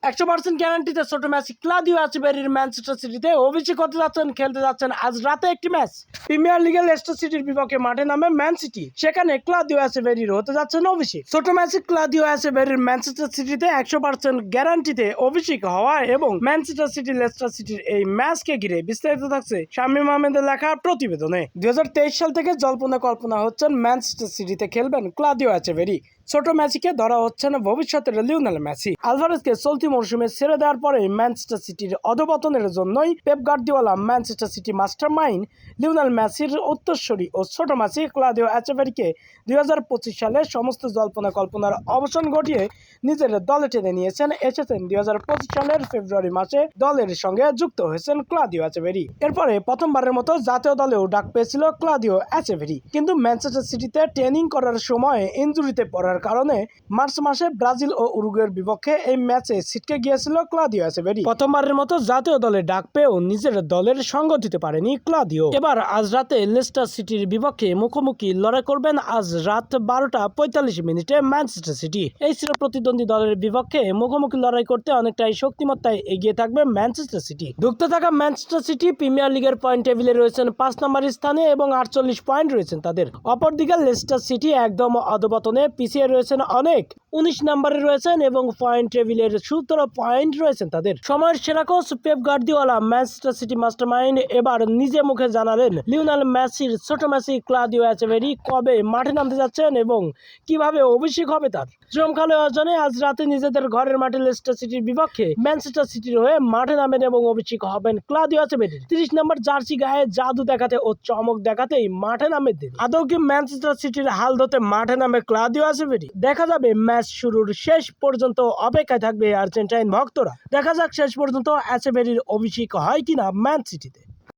100% গ্যারান্টিতে ছোট match Claudio এচেভেরির Manchester সিটিতে অভিষেক হতে যাচ্ছেন, খেলতে যাচ্ছেন আজ রাতে একটি ম্যাচ। প্রিমিয়ার লিগে লেস্টার সিটির বিপক্ষে মাঠে নামে ম্যান সিটি, সেখানে ক্লাদিও এচেভেরির হতে যাচ্ছেন অভিষেক। ছোট ম্যাচে ক্লাদিও এচেভেরির ম্যানচেস্টার সিটিতে 100% গ্যারান্টিতে অভিষেক হওয়া এবং ম্যানচেস্টার সিটি লেস্টার সিটির এই ম্যাচকে ঘিরে বিস্তারিত থাকছে শামীম আহমেদের লেখা প্রতিবেদনে। 2023 সাল থেকে জল্পনা কল্পনা হচ্ছেন ম্যানচেস্টার সিটিতে খেলবেন ক্লাদিও এচেভেরি। ছোট ম্যাচিকে ধরা হচ্ছে না ভবিষ্যতের লিওনেল মেসি। আলভারেজকে চলতি মৌসুমে ছেড়ে দেওয়ার পরে ম্যানচেস্টার সিটির অধপতনের জন্যই Pep Guardiola Manchester City mastermind Lionel মেসির উত্তরসূরি ও ছোট ম্যাচি ক্লাদিও এচেভেরিকে 2025 সালে সমস্ত জল্পনা কল্পনার অবসান ঘটিয়ে নিজের দলে টেনে নিয়েছেন। এসেছেন 2025 সালের ফেব্রুয়ারি মাসে দলের সঙ্গে যুক্ত হয়েছেন ক্লাদিও এচেভেরি। এরপরে প্রথমবারের মতো জাতীয় দলেও ডাক পেয়েছিল ক্লাদিও এচেভেরি, কিন্তু ম্যানচেস্টার সিটিতে ট্রেনিং করার সময় ইনজুরিতে পড়ার কারণে মার্চ মাসে ব্রাজিল ও উরুগুয়ের বিপক্ষে এই ম্যাচে ছিটকে গিয়েছিল ক্লাদিও এচেভেরি। প্রথমবারের মতো জাতীয় দলে ডাক পেয়েও নিজের দলের সঙ্গ দিতে পারেনি ক্লাদিও। এবার আজ রাতে লেস্টার সিটির বিপক্ষে মুখোমুখি লড়াই করবেন আজ রাত 12:45 ম্যানচেস্টার সিটি। এই ছিল প্রতিদ্বন্দ্বী দলের বিপক্ষে মুখোমুখি লড়াই করতে অনেকটাই শক্তিমত্তায় এগিয়ে থাকবে ম্যানচেস্টার সিটি। ঢুকতে থাকা ম্যানচেস্টার সিটি প্রিমিয়ার লিগের পয়েন্ট টেবিলে রয়েছেন 5 নম্বর স্থানে এবং 48 পয়েন্ট রয়েছেন তাদের। অপরদিকে লেস্টার সিটি একদম অধপতনে পিছিয়ে রয়েছেন অনেক, 19 নম্বরে রয়েছেন এবং পয়েন্ট টেবিলের 17 পয়েন্ট রয়েছেন তাদের। সময়ের সেরা coach Pep Guardiola Manchester City mastermind এবার নিজে মুখে জানালেন লিওনেল মেসির ছোট মেসি ক্লাদিও এচেভেরি কবে মাঠে নামতে যাচ্ছেন এবং কিভাবে অভিষেক হবে তার। জমকালো আয়োজনে আজ রাতে নিজেদের ঘরের মাঠে লেস্টার সিটির বিপক্ষে ম্যানচেস্টার সিটির হয়ে মাঠে নামেন এবং অভিষেক হবেন ক্লাদিও এচেভেরি। 30 নম্বর জার্সি গায়ে জাদু দেখাতে ও চমক দেখাতেই মাঠে নামে তিনি। আদৌ কি ম্যানচেস্টার সিটির হাল ধরতে মাঠে নামে ক্লাদিও এচেভেরি? দেখা যাবে। ম্যাচ শুরুর শেষ পর্যন্ত অপেক্ষায় থাকবে আর্জেন্টাইন ভক্তরা। দেখা যাক শেষ পর্যন্ত এচেভেরির অভিষেক হয় কিনা ম্যান সিটিতে।